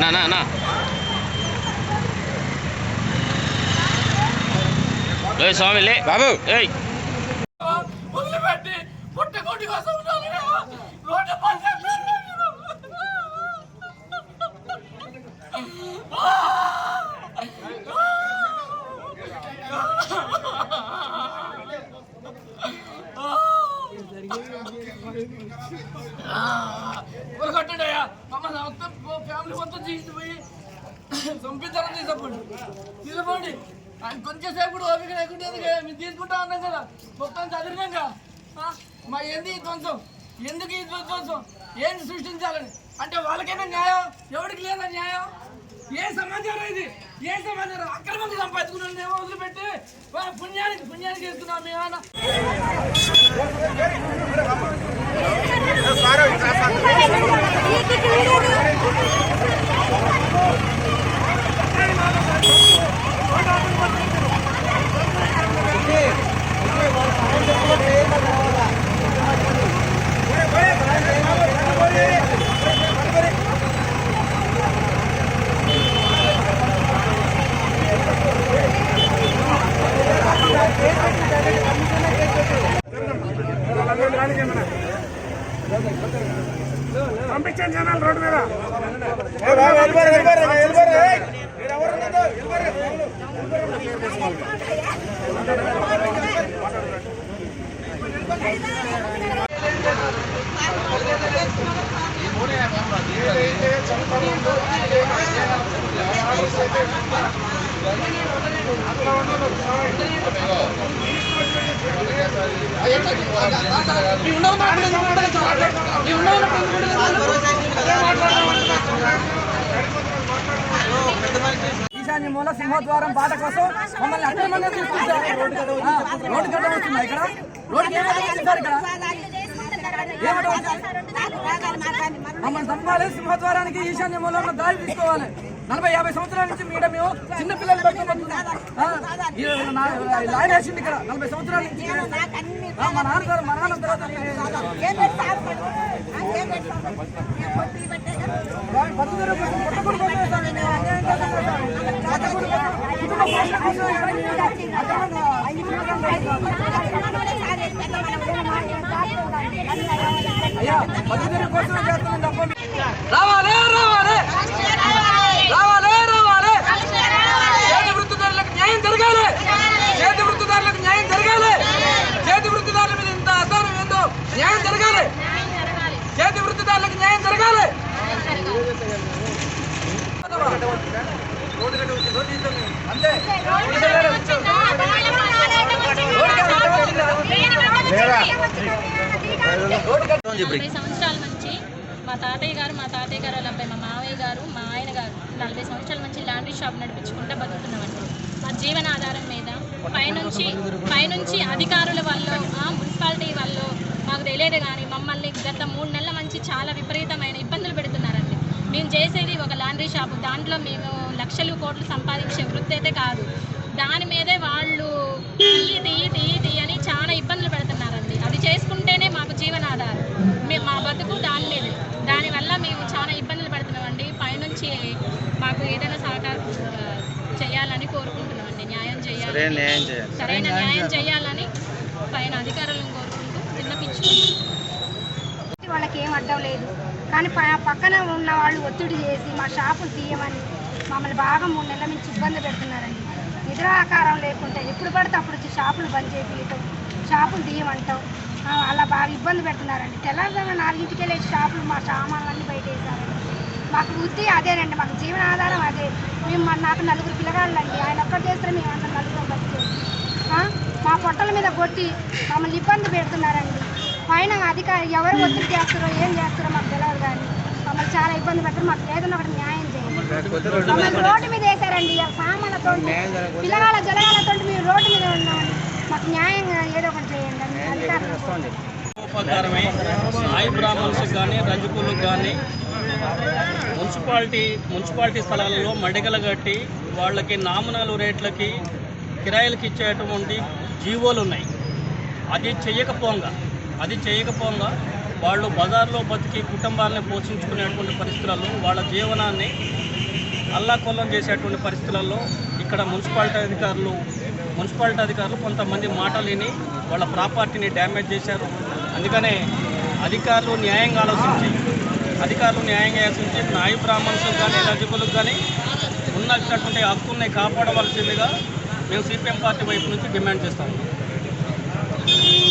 అన్నా అన్నా స్వామి లే బాబు ఏయ్ కట్టడయా మమ్మల్ని మొత్తం ఫ్యామిలీ మొత్తం తీసుకుపోయి పంపించాలని తీసుకోండి కొంచెం సేపు ఓపిక లేకుంటే మేము తీసుకుంటా ఉన్నాం కదా మొత్తం చదివినాక మా ఏంది ఈ ధ్వంసం ఎందుకు ఈ ధ్వంసం ఏంది సృష్టించాలని అంటే వాళ్ళకైనా న్యాయం ఎవరికి లేదా న్యాయం ఏ సమాచారం ఇది ఏ సమాచారం అక్రమంగా సంపాదించుకున్నాను ఏమో వదిలిపెట్టి పుణ్యానికి వేసుకున్నాం మేమన్నా పంపించండి జనాలు రోడ్డు మీద ఈశాన్య మూల సింహద్వారం పాట కోసం మమ్మల్ని అక్రమంగా తీసుకొచ్చారు. రోడ్డు గడ్డ వస్తుందా ఇక్కడ? రోడ్డుకి ఏమంటారు ఇక్కడ? మమ్మల్ని చంపాలి, సింహద్వారానికి ఈశాన్య మూలంలో దారి తీసుకోవాలి. 40-50 సంవత్సరాల నుంచి మేము చిన్న పిల్లలు పెట్టుకోబోతున్నాం. లాయర్ వేసింది ఇక్కడ 40 సంవత్సరాల నుంచి. మా నాన్న తర్వాత అయ్యా పద్ధతి కోసం చేస్తున్నాం తప్ప రావాలి రావాలి రావాలి రావాలి. చేతి వృత్తిదారులకు న్యాయం జరగాలి, చేతి వృత్తిదారులకు న్యాయం జరగాలి. చేతి వృత్తిదారుల మీద ఇంత అసహనం ఏందో న్యాయం జరగాలి, చేతి వృత్తిదారులకు న్యాయం జరగాలి. అంతే సంవత్సరాల నుంచి మా తాతయ్య గారు వాళ్ళ అబ్బాయి మా మావయ్య గారు మా ఆయన గారు 40 సంవత్సరాల నుంచి లాండ్రీ షాప్ నడిపించుకుంటూ బతుకుతున్నామండి. మా జీవనాధారం మీద పైనుంచి అధికారుల వల్ల మున్సిపాలిటీ వల్ల మాకు తెలియదు కానీ మమ్మల్ని గత 3 నెలల నుంచి చాలా విపరీతమైన ఇబ్బందులు పెడుతున్నారండి. మేము చేసేది ఒక లాండ్రీ షాపు, దాంట్లో మేము లక్షలు కోట్లు సంపాదించే వృత్తి అయితే కాదు. దాని మీదే వాళ్ళు ఇది అని చాలా ఇబ్బందులు పెడుతున్నారండి. అది చేసుకుంటేనే మాకు జీవనాధారం, మా బతుకు దాని మీదే. దానివల్ల మేము చాలా ఇబ్బందులు పడుతున్నామండి. పైనుంచి మాకు ఏదైనా సహకారం చేయాలని కోరుకుంటున్నామండి. న్యాయం చేయాలి, సరైన న్యాయం చేయాలని పైన అధికారులను కోరుకుంటూ విన్నపించుకుంటున్నాం. వాళ్ళకి ఏం అడ్డం లేదు కానీ పక్కన ఉన్న వాళ్ళు ఒత్తిడి చేసి మా షాపులు తీయమని మమ్మల్ని బాగా 3 నెలల నుంచి ఇబ్బంది పెడుతున్నారండి. నిద్రాకారం లేకుండా ఎప్పుడు పడితే అప్పుడు వచ్చి షాపులు బంద్ చేయించడం, షాపులు తీయమంటాం, అలా బాగా ఇబ్బంది పెడుతున్నారండి. తెల్లవారుజామున 4ంటికి వెళ్ళే షాపులు మా సామాన్లన్నీ బయట వేసారండి. మాకు వృత్తి అదేనండి, మాకు జీవనాధారం అదే. నాకు 4 పిల్లగాళ్ళండి, ఆయన ఒక్కటి చేస్తే మేము అందరం 4 బతికేది. మా పొట్టల మీద కొట్టి మమ్మల్ని ఇబ్బంది పెడుతున్నారండి. పైన అధికారి ఎవరు ఒత్తిడి చేస్తారో ఏం చేస్తారో మాకు తెలియదు కానీ మమ్మల్ని చాలా ఇబ్బంది పెడతారు. మాకు ఏదన్నా ఒకటి న్యాయం చేయండి. మమ్మల్ని రోడ్డు మీద వేసారండి, సామాన్లతో పిల్లగాళ్ళ జలగాలతో మేము రోడ్డు మీద ఉన్నామండి. మాకు న్యాయంగా ఏదో ఒకటి చేయండి అని అధికారులు. సాయి బ్రాహ్మణ్స్కి కానీ రజకులకు కానీ మున్సిపాలిటీ స్థలాలలో మడిగలు కట్టి వాళ్ళకి నామినల్ రేట్లకి కిరాయిలకి ఇచ్చేటువంటి జీవోలు ఉన్నాయి. అది చేయకపోగా వాళ్ళు బజార్లో బతికి కుటుంబాలని పోషించుకునేటువంటి పరిస్థితులలో వాళ్ళ జీవనాన్ని అల్లాకొల్లం చేసేటువంటి పరిస్థితులలో ఇక్కడ మున్సిపాలిటీ అధికారులు కొంతమంది మాటలు విని వాళ్ళ ప్రాపర్టీని డ్యామేజ్ చేశారు. అందుకనే అధికారులు న్యాయంగా ఆలోచించి నాయ బ్రాహ్మణ్స్కి కానీ ఎలిజిబుల్కి కానీ ఉన్నటువంటి హక్కుల్ని కాపాడవలసిందిగా మేము సిపిఎం పార్టీ వైపు నుంచి డిమాండ్ చేస్తాము.